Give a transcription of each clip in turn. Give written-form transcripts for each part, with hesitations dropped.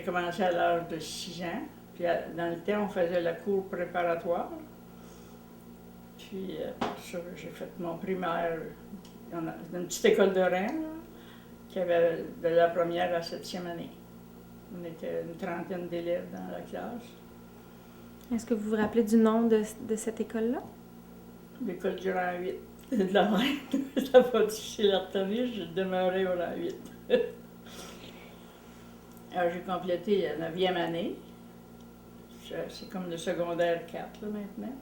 commencé à l'âge de 6 ans. Puis dans le temps, on faisait la cour préparatoire. Puis ça, j'ai fait mon primaire dans une petite école de Rennes, là, qui avait de la première à la 7e année. On était une trentaine d'élèves dans la classe. Est-ce que vous vous rappelez du nom de cette école-là? L'école du rang 8. De la même. C'était pas difficile à retenir, je demeurais au rang 8. Alors, j'ai complété la 9e année. C'est comme le secondaire 4 là, maintenant.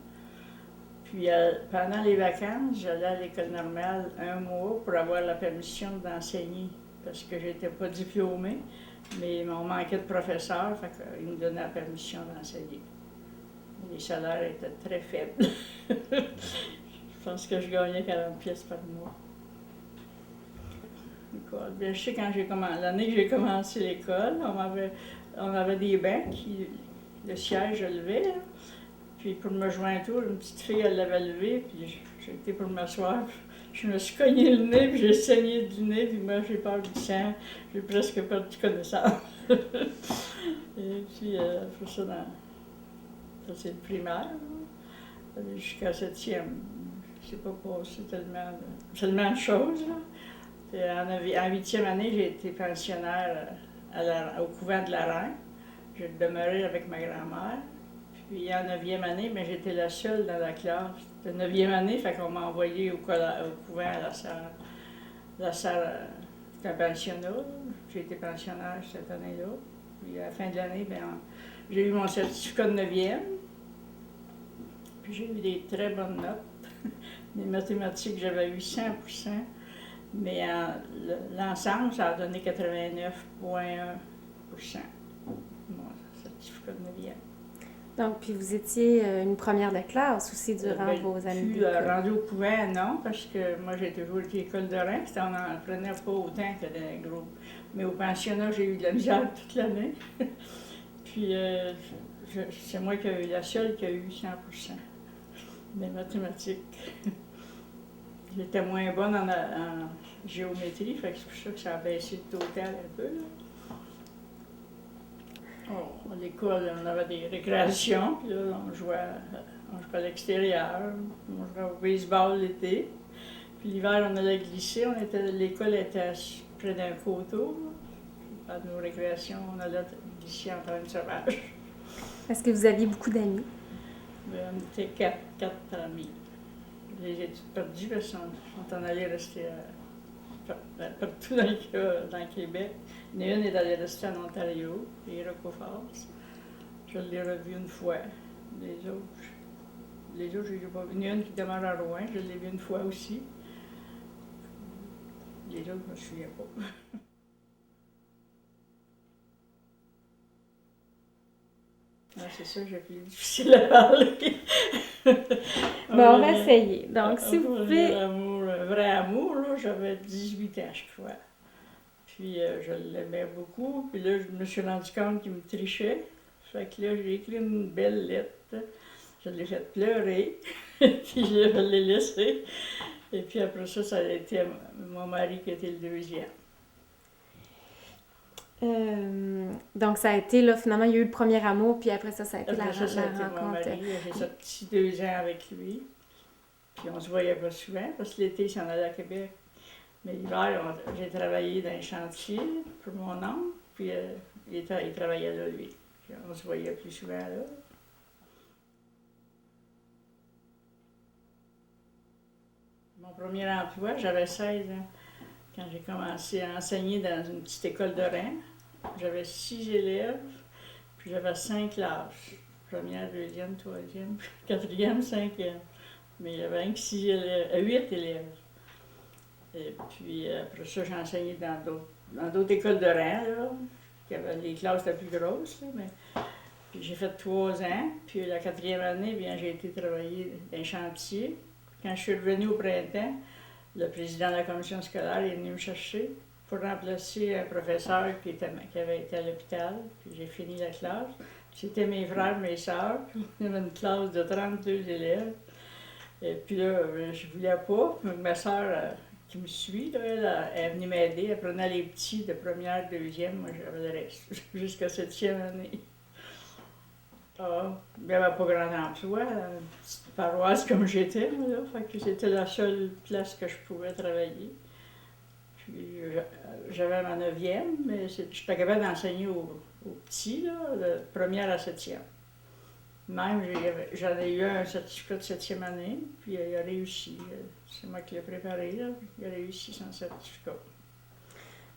Puis pendant les vacances, j'allais à l'école normale un mois pour avoir la permission d'enseigner parce que j'étais pas diplômée, mais on manquait de professeurs, fait qu'ils me donnaient la permission d'enseigner. Les salaires étaient très faibles. Je pense que je gagnais 40 pièces par mois. Bien, je sais quand l'année que j'ai commencé l'école, on avait des bancs, le siège je levais, là. Puis pour me joindre tout, une petite fille, elle l'avait levé, puis j'ai été pour m'asseoir. Je me suis cogné le nez, puis j'ai saigné du nez, puis moi j'ai peur du sang, j'ai presque perdu connaissance. Et puis, pour ça, ça c'est le primaire, jusqu'à 7e. C'est pas passé tellement de choses, là. En 8e année, j'ai été pensionnaire au couvent de la Reine. J'ai demeuré avec ma grand-mère. Puis en 9e année, mais j'étais la seule dans la classe. C'était 9e année, fait qu'on m'a envoyé au couvent à la salle. La salle, c'était un pensionnat. J'ai été pensionnaire cette année-là. Puis à la fin de l'année, j'ai eu mon certificat de 9e. Puis j'ai eu des très bonnes notes. Les mathématiques, j'avais eu 100%. Mais l'ensemble, ça a donné 89,1%. Mon certificat de 9e. Donc, puis vous étiez une première de classe aussi durant vos années d'école? Rendu au couvent, non, parce que moi, j'ai toujours été à l'école de Reims. On n'en prenait pas autant que des groupes. Mais au pensionnat, j'ai eu de la misère toute l'année. Puis, c'est moi qui ai eu la seule qui a eu 100% des mathématiques. J'étais moins bonne en géométrie, fait que c'est pour ça que ça a baissé le total un peu, là. Oh, à l'école, on avait des récréations, puis là, on jouait à l'extérieur, on jouait au baseball l'été. Puis l'hiver, on allait glisser, l'école était près d'un coteau. À nos récréations, on allait glisser en train de sauvage. Est-ce que vous aviez beaucoup d'amis? On était quatre amis. Je les ai toutes perdues parce qu'on en allait rester partout dans le Québec. Une est allée rester en Ontario, Iroquois Falls. Je l'ai revue une fois. Les autres, je ne l'ai pas vu. Une qui demeure à Rouen, je l'ai vue une fois aussi. Les autres, je ne me souviens pas. Ah, c'est ça, j'ai plus difficile à parler. Bon, on va essayer. Donc, si vous pouvez... Un vrai amour, là, j'avais 18 ans, je crois. Puis je l'aimais beaucoup. Puis là, je me suis rendu compte qu'il me trichait. Fait que là, j'ai écrit une belle lettre. Je l'ai fait pleurer. Puis je l'ai laissé. Et puis après ça, ça a été mon mari qui était le deuxième. Donc, ça a été, là, finalement, il y a eu le premier amour, puis après ça a été après ça a été rencontre. mon mari. J'ai sorti 2 ans avec lui. Puis on se voyait pas souvent, parce que l'été, il s'en allait à Québec. Mais l'hiver, j'ai travaillé dans un chantier pour mon oncle, puis il travaillait là, lui. Puis on se voyait plus souvent là. Mon premier emploi, j'avais 16 ans quand j'ai commencé à enseigner dans une petite école de Rennes. J'avais 6 élèves, puis j'avais 5 classes. Première, deuxième, troisième, quatrième, cinquième. Mais il y avait 8 élèves. Et puis après ça, j'ai enseigné dans d'autres écoles de Rennes, là, qui avaient les classes les plus grosses. Là, puis j'ai fait 3 ans. Puis la 4e année, bien, j'ai été travailler dans un chantier. Quand je suis revenue au printemps, le président de la commission scolaire est venu me chercher pour remplacer un professeur qui avait été à l'hôpital. Puis j'ai fini la classe. C'était mes frères, mes sœurs. Il y avait une classe de 32 élèves. Et puis là, je voulais pas. Ma sœur, qui me suit, là, elle est venue m'aider. Elle prenait les petits de première, deuxième. Moi, j'avais le reste jusqu'à septième année. Ah, il n'y avait pas grand emploi, une petite paroisse comme j'étais, moi, là. Fait que c'était la seule place que je pouvais travailler. Puis j'avais ma neuvième, mais j'étais capable d'enseigner aux petits, là, de première à septième. Même, j'en ai eu un certificat de septième année, puis il a réussi. C'est moi qui l'ai préparé, là. Il a réussi son certificat.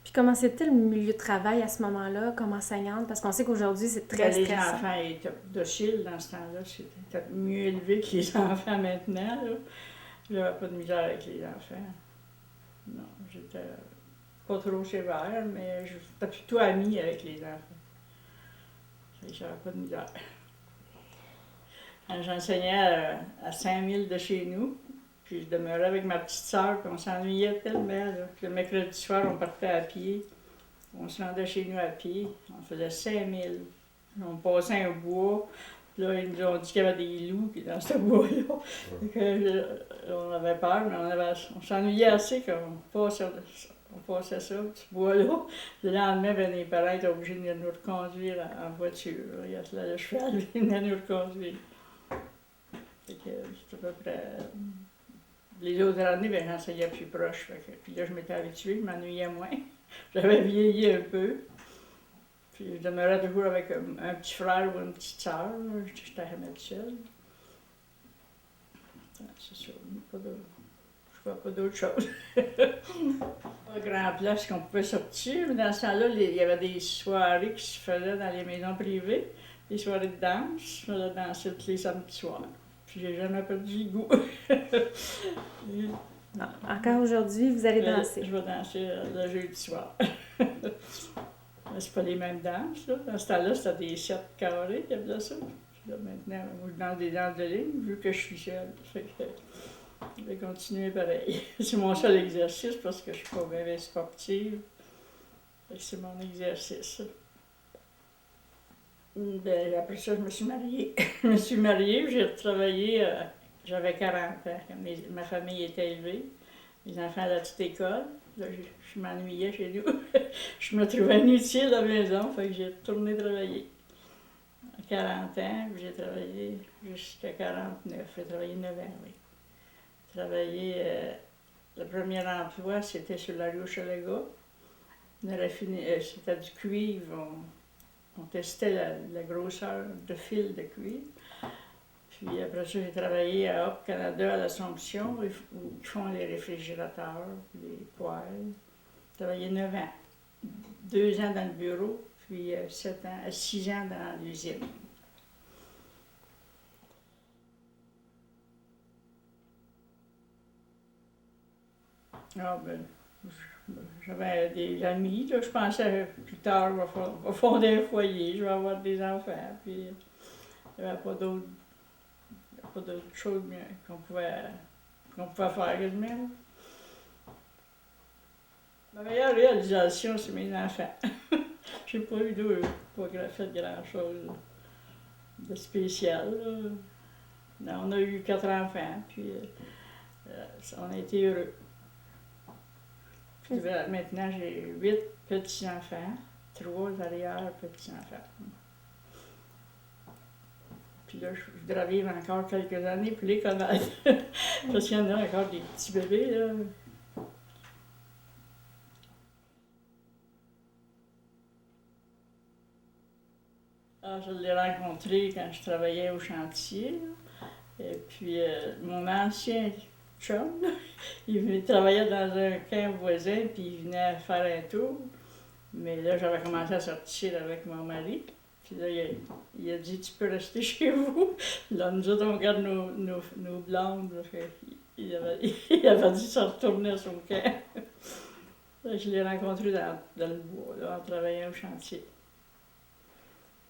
Puis comment c'était le milieu de travail à ce moment-là, comme enseignante? Parce qu'on sait qu'aujourd'hui, c'est très Les stressant. enfants étaient dociles dans ce temps-là. C'était mieux élevé que les enfants maintenant, là. J'avais pas de misère avec les enfants. Non, j'étais pas trop sévère, mais j'étais plutôt amie avec les enfants. J'avais pas de misère. J'enseignais à 5 000 de chez nous, puis je demeurais avec ma petite sœur, puis on s'ennuyait tellement. Là. Puis le mercredi soir, on partait à pied. On se rendait chez nous à pied. On faisait 5 000. On passait un bois. Là, ils nous ont dit qu'il y avait des loups dans ce bois-là. On avait peur, mais on s'ennuyait assez qu'on passait ça, ce bois-là. Le lendemain, les parents étaient obligés de nous reconduire en voiture. Il y a le cheval, il venait nous reconduire. C'est à peu près. Les autres années, j'enseignais plus proche. Puis là, je m'étais habituée, je m'ennuyais moins. J'avais vieilli un peu. Puis je demeurais toujours avec un petit frère ou une petite sœur. J'étais jamais toute seule. C'est ça. Je ne vois pas d'autre chose. Pas grand place qu'on pouvait sortir, mais dans ce temps-là, il y avait des soirées qui se faisaient dans les maisons privées, des soirées de danse. Je faisais danser tous les samedis soirs. Puis j'ai jamais perdu le goût. Encore aujourd'hui, vous allez danser? Je vais danser le jeudi soir. C'est pas les mêmes danses, là. Dans ce temps-là, c'était des 7 carrés qui avaient ça. Puis là, maintenant, moi, je danse des danses de ligne, vu que je suis seule. Fait que je vais continuer pareil. C'est mon seul exercice parce que je suis pas bien sportive. Fait que c'est mon exercice. Ben, après ça, je me suis mariée. Je me suis mariée, j'ai retravaillé, j'avais 40 ans. Ma famille était élevée. Les enfants à la petite école. Là, je m'ennuyais chez nous. Je me trouvais inutile à la maison, fait que j'ai retourné travailler. À 40 ans, j'ai travaillé jusqu'à 49. J'ai travaillé 9 ans, oui. J'ai travaillé, le premier emploi, c'était sur la rue Hochelaga. C'était du cuivre. On testait la grosseur de fil de cuivre. Puis après ça, j'ai travaillé à Hop Canada, à l'Assomption, où ils font les réfrigérateurs, les poêles. J'ai travaillé 9 ans. 2 ans dans le bureau, puis 6 ans dans l'usine. Ah, ben, j'avais des amis, là, je pensais plus tard, je vais fonder un foyer, je vais avoir des enfants, puis il n'y avait pas d'autre chose qu'on pouvait faire quasiment. Ma meilleure réalisation, c'est mes enfants. J'ai pas eu fait grand-chose de spécial. Là. On a eu 4 enfants, puis on a été heureux. Puis maintenant, j'ai 8 petits-enfants, 3 arrière-petits-enfants. Puis là, je voudrais vivre encore quelques années pour les connaître. Parce qu'il y en a encore des petits bébés, là. Ah, je l'ai rencontré quand je travaillais au chantier. Là. Et puis, mon ancien chum, il travaillait dans un camp voisin, puis il venait faire un tour. Mais là, j'avais commencé à sortir avec mon mari. Puis là, il a dit, tu peux rester chez vous. Là, nous autres, on regarde nos blondes. Il avait dit ça retourner à son camp. Là, je l'ai rencontré dans le bois, là, en travaillant au chantier.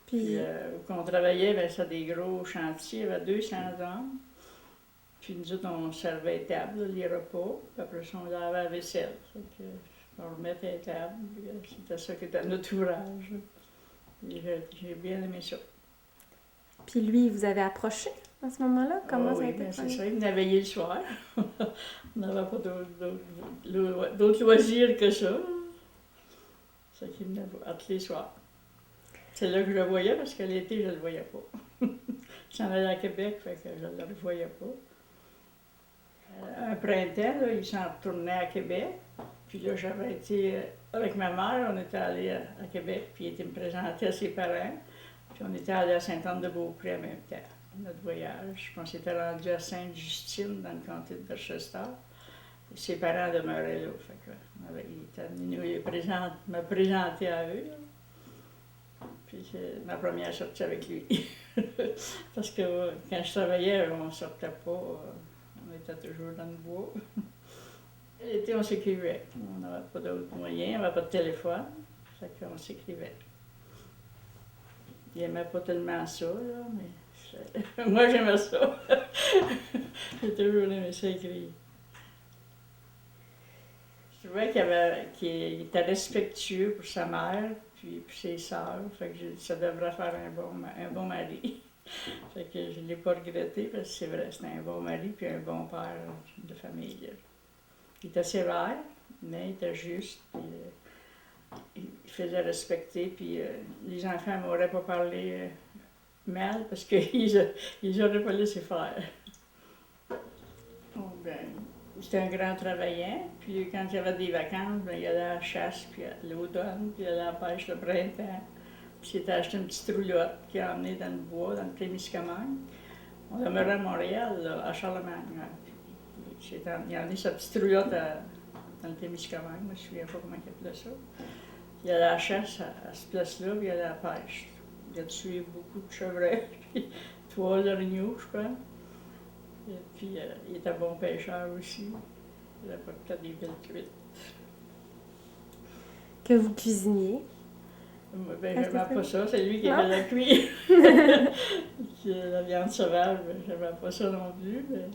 Puis où on travaillait, ben, c'était des gros chantiers, il y avait 200 hommes. Puis nous autres, on servait les tables, les repas. Puis après ça, on lavait la vaisselle. On remettait les tables. C'était ça qui était notre ouvrage. J'ai bien aimé ça. Puis lui, vous avez approché? à ce moment-là? Comment ça a Oui, été? bien c'est ça. Il venait veiller le soir. On n'avait pas d'autres loisirs que ça. C'est qu'il venait tous les soirs. C'est là que je le voyais parce que l'été, je ne le voyais pas. Je s'en allais à Québec, fait que je ne le revoyais pas. Un printemps, là, il s'en retournait à Québec. Puis là, j'avais été avec ma mère, on était allés à Québec, puis il était me présenter à ses parents. Puis on était allés à Sainte-Anne-de-Beaupré en même temps, notre voyage. Puis on s'était rendu à Sainte-Justine, dans le comté de Dorchester. Et ses parents demeuraient là. Fait que, il était venu me présenter à eux. Là. Puis c'est ma première sortie avec lui. Parce que quand je travaillais, on ne sortait pas. On était toujours dans le bois. L'été, on s'écrivait. On n'avait pas d'autres moyens, on n'avait pas de téléphone. Fait qu'on s'écrivait. Il n'aimait pas tellement ça, là, mais moi, j'aimais ça. J'ai toujours aimé ça écrire. Je trouvais qu'il était respectueux pour sa mère, puis pour ses sœurs. Fait que j'ai dit, ça devrait faire un bon mari. Fait que je ne l'ai pas regretté, parce que c'est vrai, c'était un bon mari, puis un bon père de famille. Il était sévère, mais il était juste, puis il faisait respecter, puis les enfants ne m'auraient pas parlé mal, parce qu'ils n'auraient pas laissé faire. Oh, ben, c'était un grand travaillant, puis quand il y avait des vacances, ben, il allait à la chasse, puis à l'automne, puis il allait à la pêche le printemps. Puis il s'était acheté une petite roulotte qu'il a emmenée dans le bois, dans le Témiscamingue. On demeurait à Montréal, là, à Charlemagne. Il a emmené sa petite roulotte dans le Témiscamingue, je ne me souviens pas comment il appelait ça. Il allait à la chasse à cette place-là, puis il allait à la pêche. Il a tué beaucoup de chevreuils, puis 3 orignaux, je crois. Et puis, il était bon pêcheur aussi. Il avait pas des belles truites. Que vous cuisiniez? Ben, j'aimais pas ça. C'est lui qui avait la cuire. La viande sauvage, ben, j'aimais pas ça non plus. Mais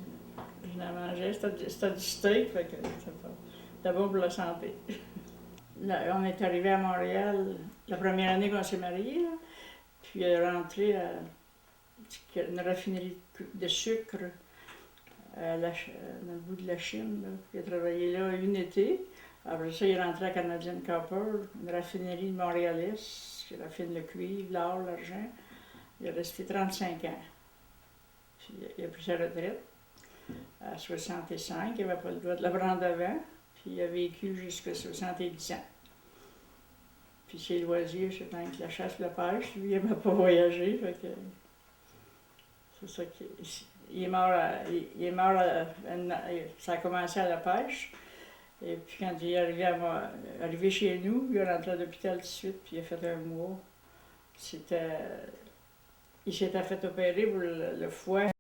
je la mangeais. C'était du steak, fait que c'était bon pour la santé. Là, on est arrivé à Montréal la première année qu'on s'est mariés. Là, puis il est rentré à une raffinerie de sucre dans le bout de la Chine. Là. Il a travaillé là un été. Après ça, il est rentré à Canadian Copper, une raffinerie montréalaise qui raffine le cuivre, l'or, l'argent. Il est resté 35 ans. Puis, il a pris sa retraite à 65. Il n'avait pas le droit de la prendre avant. Puis il a vécu jusqu'à 70 ans. Puis ses loisirs, c'est avec la chasse et la pêche. Lui, il n'aimait pas voyager. Fait que c'est ça il est mort ça a commencé à la pêche. Et puis quand il est arrivé chez nous, il est rentré à l'hôpital tout de suite, puis il a fait un mois. Il s'était fait opérer pour le foie.